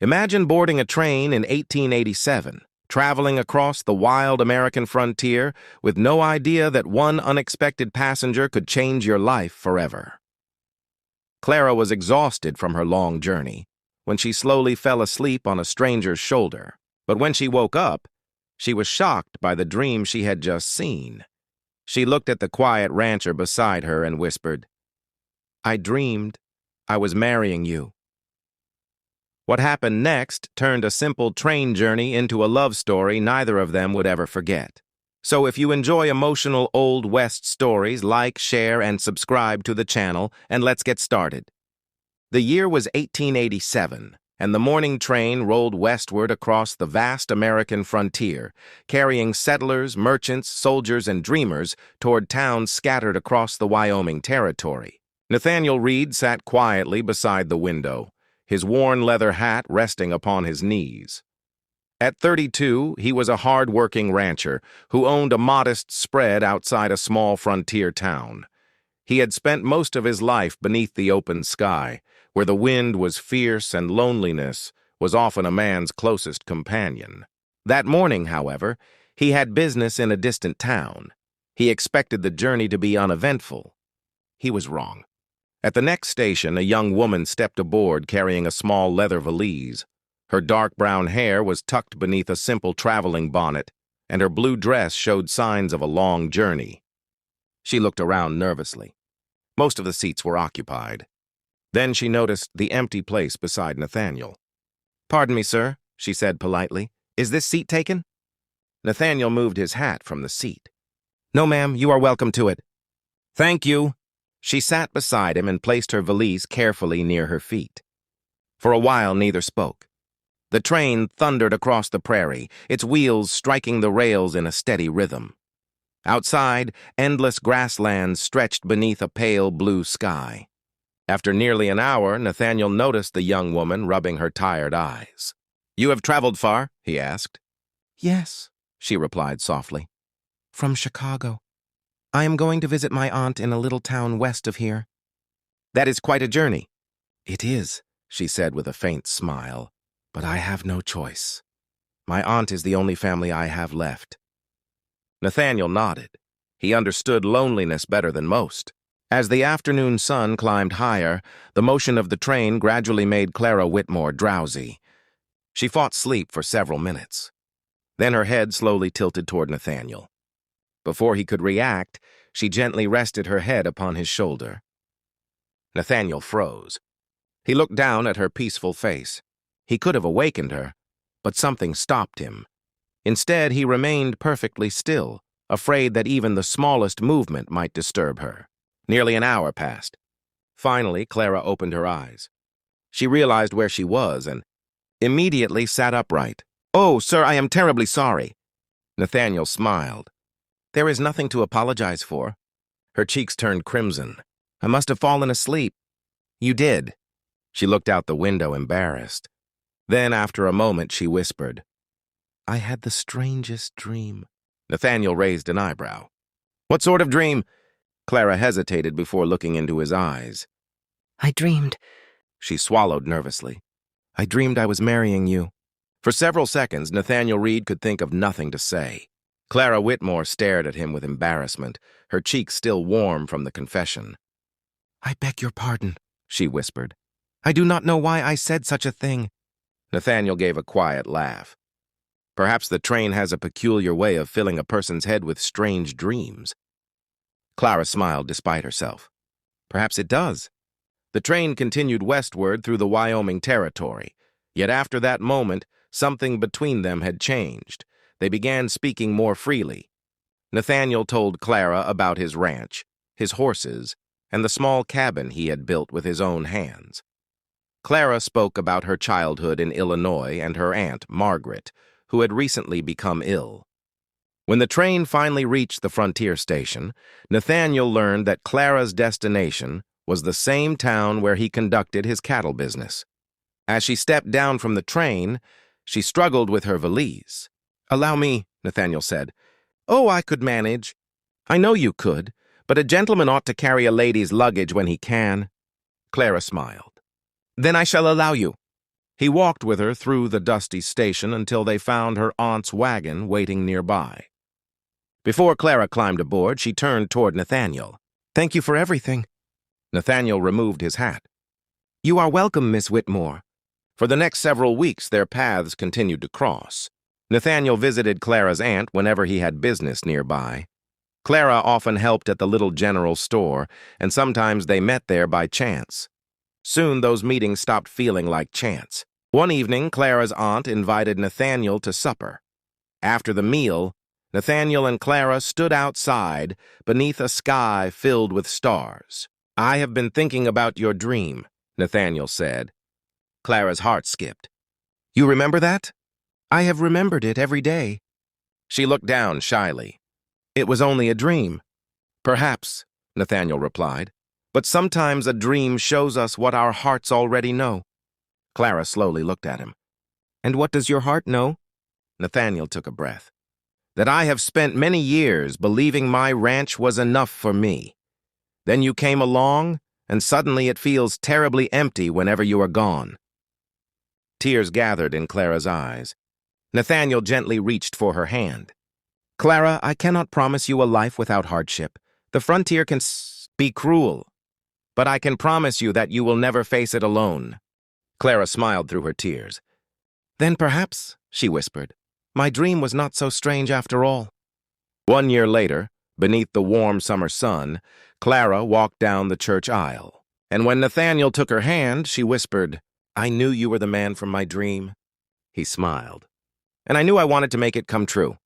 Imagine boarding a train in 1887, traveling across the wild American frontier with no idea that one unexpected passenger could change your life forever. Clara was exhausted from her long journey when she slowly fell asleep on a stranger's shoulder. But when she woke up, she was shocked by the dream she had just seen. She looked at the quiet rancher beside her and whispered, "I dreamed I was marrying you." What happened next turned a simple train journey into a love story neither of them would ever forget. So if you enjoy emotional Old West stories, like, share, and subscribe to the channel, and let's get started. The year was 1887, and the morning train rolled westward across the vast American frontier, carrying settlers, merchants, soldiers, and dreamers toward towns scattered across the Wyoming Territory. Nathaniel Reed sat quietly beside the window, his worn leather hat resting upon his knees. At 32, he was a hard-working rancher who owned a modest spread outside a small frontier town. He had spent most of his life beneath the open sky, where the wind was fierce and loneliness was often a man's closest companion. That morning, however, he had business in a distant town. He expected the journey to be uneventful. He was wrong. At the next station, a young woman stepped aboard carrying a small leather valise. Her dark brown hair was tucked beneath a simple traveling bonnet, and her blue dress showed signs of a long journey. She looked around nervously. Most of the seats were occupied. Then she noticed the empty place beside Nathaniel. "Pardon me, sir," she said politely. "Is this seat taken?" Nathaniel moved his hat from the seat. "No, ma'am, you are welcome to it." "Thank you." She sat beside him and placed her valise carefully near her feet. For a while, neither spoke. The train thundered across the prairie, its wheels striking the rails in a steady rhythm. Outside, endless grasslands stretched beneath a pale blue sky. After nearly an hour, Nathaniel noticed the young woman rubbing her tired eyes. "You have traveled far?" he asked. "Yes," she replied softly. "From Chicago. I am going to visit my aunt in a little town west of here." "That is quite a journey." "It is," she said with a faint smile, "but I have no choice. My aunt is the only family I have left." Nathaniel nodded. He understood loneliness better than most. As the afternoon sun climbed higher, the motion of the train gradually made Clara Whitmore drowsy. She fought sleep for several minutes. Then her head slowly tilted toward Nathaniel. Before he could react, she gently rested her head upon his shoulder. Nathaniel froze. He looked down at her peaceful face. He could have awakened her, but something stopped him. Instead, he remained perfectly still, afraid that even the smallest movement might disturb her. Nearly an hour passed. Finally, Clara opened her eyes. She realized where she was and immediately sat upright. "Oh, sir, I am terribly sorry." Nathaniel smiled. "There is nothing to apologize for." Her cheeks turned crimson. "I must have fallen asleep." "You did." She looked out the window, embarrassed. Then, after a moment, she whispered, "I had the strangest dream." Nathaniel raised an eyebrow. "What sort of dream?" Clara hesitated before looking into his eyes. "I dreamed." She swallowed nervously. "I dreamed I was marrying you." For several seconds, Nathaniel Reed could think of nothing to say. Clara Whitmore stared at him with embarrassment, her cheeks still warm from the confession. "I beg your pardon," she whispered. "I do not know why I said such a thing." Nathaniel gave a quiet laugh. Perhaps the train has a peculiar way of filling a person's head with strange dreams. Clara smiled despite herself. Perhaps it does. The train continued westward through the Wyoming Territory. Yet after that moment, something between them had changed. They began speaking more freely. Nathaniel told Clara about his ranch, his horses, and the small cabin he had built with his own hands. Clara spoke about her childhood in Illinois and her aunt, Margaret, who had recently become ill. When the train finally reached the frontier station, Nathaniel learned that Clara's destination was the same town where he conducted his cattle business. As she stepped down from the train, she struggled with her valise. "Allow me," Nathaniel said. "Oh, I could manage." "I know you could, but a gentleman ought to carry a lady's luggage when he can." Clara smiled. "Then I shall allow you." He walked with her through the dusty station until they found her aunt's wagon waiting nearby. Before Clara climbed aboard, she turned toward Nathaniel. "Thank you for everything." Nathaniel removed his hat. "You are welcome, Miss Whitmore." For the next several weeks, their paths continued to cross. Nathaniel visited Clara's aunt whenever he had business nearby. Clara often helped at the little general store, and sometimes they met there by chance. Soon those meetings stopped feeling like chance. One evening, Clara's aunt invited Nathaniel to supper. After the meal, Nathaniel and Clara stood outside beneath a sky filled with stars. "I have been thinking about your dream," Nathaniel said. Clara's heart skipped. "You remember that?" "I have remembered it every day." She looked down shyly. "It was only a dream." "Perhaps," Nathaniel replied. "But sometimes a dream shows us what our hearts already know." Clara slowly looked at him. "And what does your heart know?" Nathaniel took a breath. "That I have spent many years believing my ranch was enough for me. Then you came along, and suddenly it feels terribly empty whenever you are gone." Tears gathered in Clara's eyes. Nathaniel gently reached for her hand. "Clara, I cannot promise you a life without hardship. The frontier can be cruel. But I can promise you that you will never face it alone." Clara smiled through her tears. "Then perhaps," she whispered, "my dream was not so strange after all." 1 year later, beneath the warm summer sun, Clara walked down the church aisle. And when Nathaniel took her hand, she whispered, "I knew you were the man from my dream." He smiled. "And I knew I wanted to make it come true."